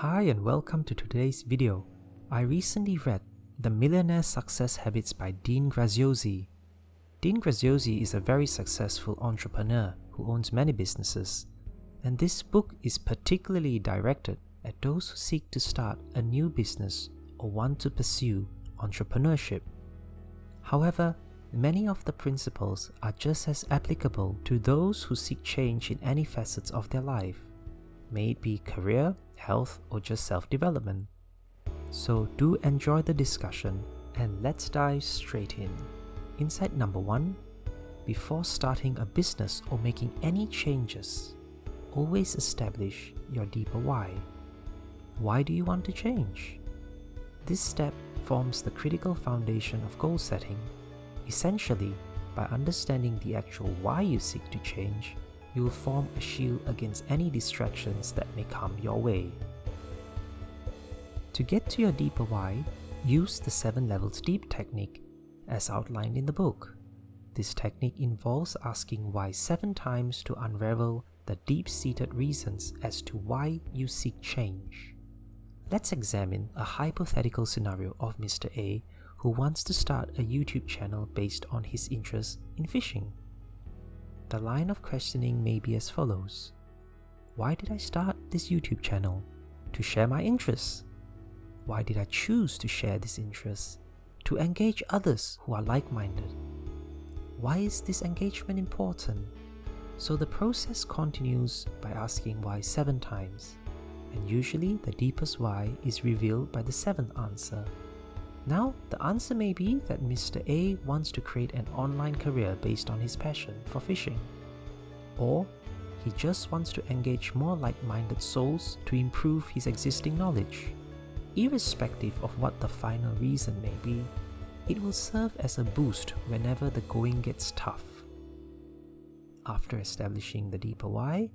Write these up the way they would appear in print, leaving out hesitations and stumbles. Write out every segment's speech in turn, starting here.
Hi and welcome to today's video. I recently read The Millionaire Success Habits by Dean Graziosi. Dean Graziosi is a very successful entrepreneur who owns many businesses, and this book is particularly directed at those who seek to start a new business or want to pursue entrepreneurship. However, many of the principles are just as applicable to those who seek change in any facets of their life, may it be career, health, or just self-development. So do enjoy the discussion and let's dive straight in. Insight number 1. Before starting a business or making any changes, always establish your deeper why. Why do you want to change? This step forms the critical foundation of goal setting. Essentially, by understanding the actual why you seek to change, you will form a shield against any distractions that may come your way. To get to your deeper why, use the 7 levels deep technique as outlined in the book. This technique involves asking why 7 times to unravel the deep-seated reasons as to why you seek change. Let's examine a hypothetical scenario of Mr. A who wants to start a YouTube channel based on his interest in fishing. The line of questioning may be as follows. Why did I start this YouTube channel? To share my interests. Why did I choose to share this interest? To engage others who are like-minded. Why is this engagement important? So the process continues by asking why 7 times, and usually the deepest why is revealed by the 7th answer. Now, the answer may be that Mr. A wants to create an online career based on his passion for fishing. Or, he just wants to engage more like-minded souls to improve his existing knowledge. Irrespective of what the final reason may be, it will serve as a boost whenever the going gets tough. After establishing the deeper why,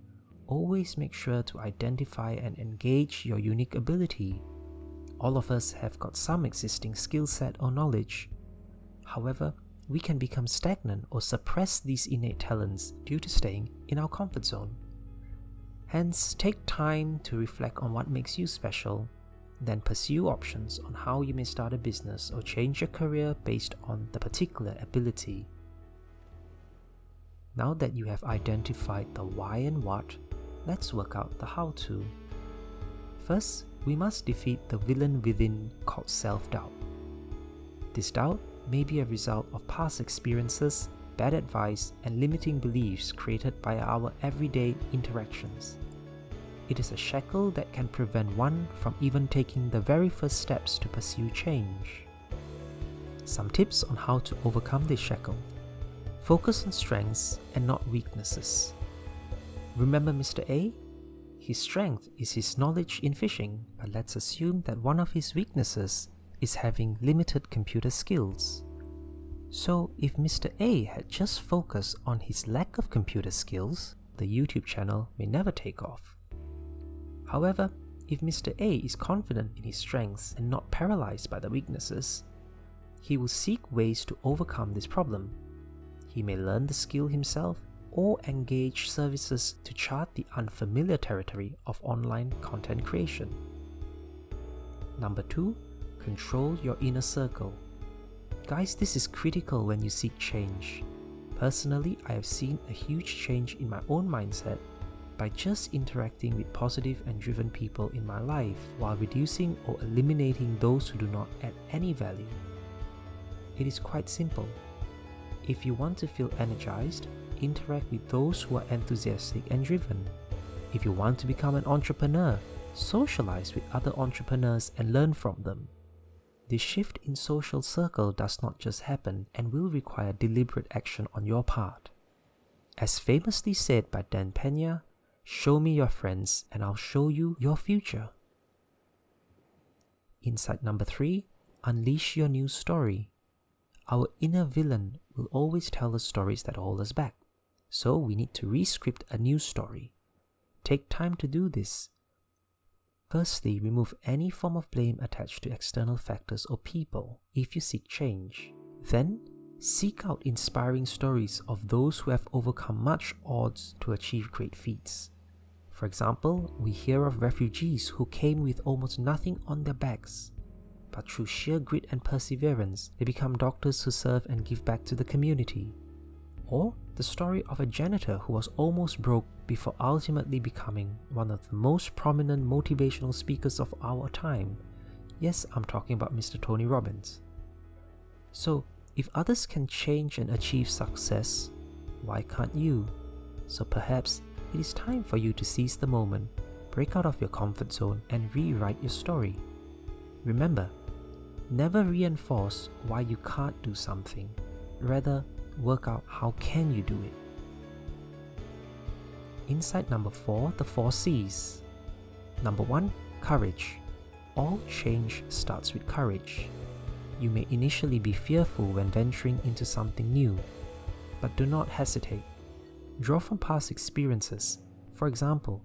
always make sure to identify and engage your unique ability. All of us have got some existing skill set or knowledge. However, we can become stagnant or suppress these innate talents due to staying in our comfort zone. Hence, take time to reflect on what makes you special, then pursue options on how you may start a business or change your career based on the particular ability. Now that you have identified the why and what, let's work out the how to. First, we must defeat the villain within called self-doubt. This doubt may be a result of past experiences, bad advice, and limiting beliefs created by our everyday interactions. It is a shackle that can prevent one from even taking the very first steps to pursue change. Some tips on how to overcome this shackle. Focus on strengths and not weaknesses. Remember Mr. A? His strength is his knowledge in fishing, but let's assume that one of his weaknesses is having limited computer skills. So if Mr. A had just focused on his lack of computer skills, the YouTube channel may never take off. However, if Mr. A is confident in his strengths and not paralyzed by the weaknesses, he will seek ways to overcome this problem. He may learn the skill himself or engage services to chart the unfamiliar territory of online content creation. Number 2, control your inner circle. Guys, this is critical when you seek change. Personally, I have seen a huge change in my own mindset by just interacting with positive and driven people in my life while reducing or eliminating those who do not add any value. It is quite simple. If you want to feel energized, interact with those who are enthusiastic and driven. If you want to become an entrepreneur, socialize with other entrepreneurs and learn from them. This shift in social circle does not just happen and will require deliberate action on your part. As famously said by Dan Pena, show me your friends and I'll show you your future. Insight number 3, unleash your new story. Our inner villain will always tell us stories that hold us back. So we need to re-script a new story. Take time to do this. Firstly, remove any form of blame attached to external factors or people if you seek change. Then, seek out inspiring stories of those who have overcome much odds to achieve great feats. For example, we hear of refugees who came with almost nothing on their backs, but through sheer grit and perseverance, they become doctors who serve and give back to the community. Or the story of a janitor who was almost broke before ultimately becoming one of the most prominent motivational speakers of our time. Yes, I'm talking about Mr. Tony Robbins. So, if others can change and achieve success, why can't you? So perhaps it is time for you to seize the moment, break out of your comfort zone, and rewrite your story. Remember, never reinforce why you can't do something. Rather, work out how can you do it. Insight number 4, the 4 C's. Number 1, courage. All change starts with courage. You may initially be fearful when venturing into something new, but do not hesitate. Draw from past experiences. For example,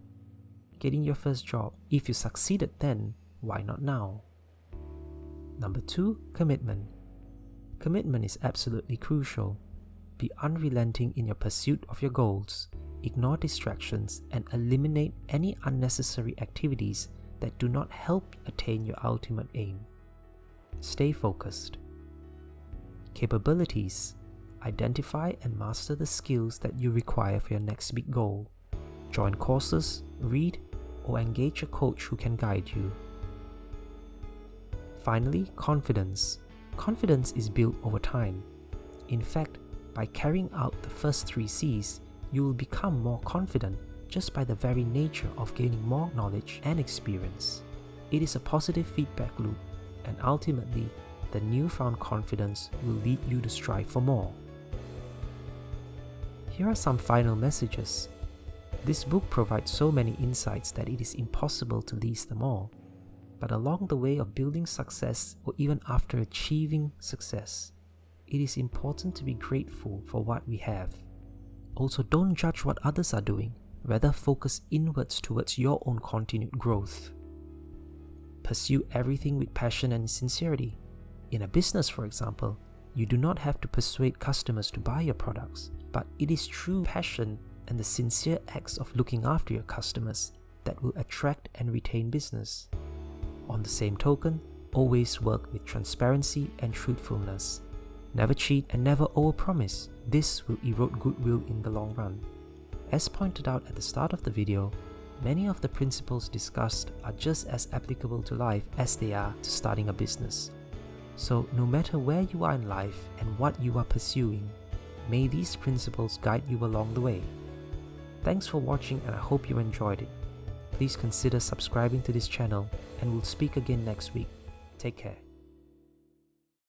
getting your first job. If you succeeded then, why not now? Number 2, commitment. Commitment is absolutely crucial. Be unrelenting in your pursuit of your goals. Ignore distractions and eliminate any unnecessary activities that do not help attain your ultimate aim. Stay focused. Capabilities. Identify and master the skills that you require for your next big goal. Join courses, read, or engage a coach who can guide you. Finally, confidence. Confidence is built over time. In fact, by carrying out the first 3 C's, you will become more confident just by the very nature of gaining more knowledge and experience. It is a positive feedback loop, and ultimately, the newfound confidence will lead you to strive for more. Here are some final messages. This book provides so many insights that it is impossible to list them all. But along the way of building success, or even after achieving success, it is important to be grateful for what we have. Also, don't judge what others are doing, rather focus inwards towards your own continued growth. Pursue everything with passion and sincerity. In a business, for example, you do not have to persuade customers to buy your products, but it is true passion and the sincere acts of looking after your customers that will attract and retain business. On the same token, always work with transparency and truthfulness. Never cheat and never overpromise. This will erode goodwill in the long run. As pointed out at the start of the video, many of the principles discussed are just as applicable to life as they are to starting a business. So no matter where you are in life and what you are pursuing, may these principles guide you along the way. Thanks for watching, and I hope you enjoyed it. Please consider subscribing to this channel, and we'll speak again next week. Take care.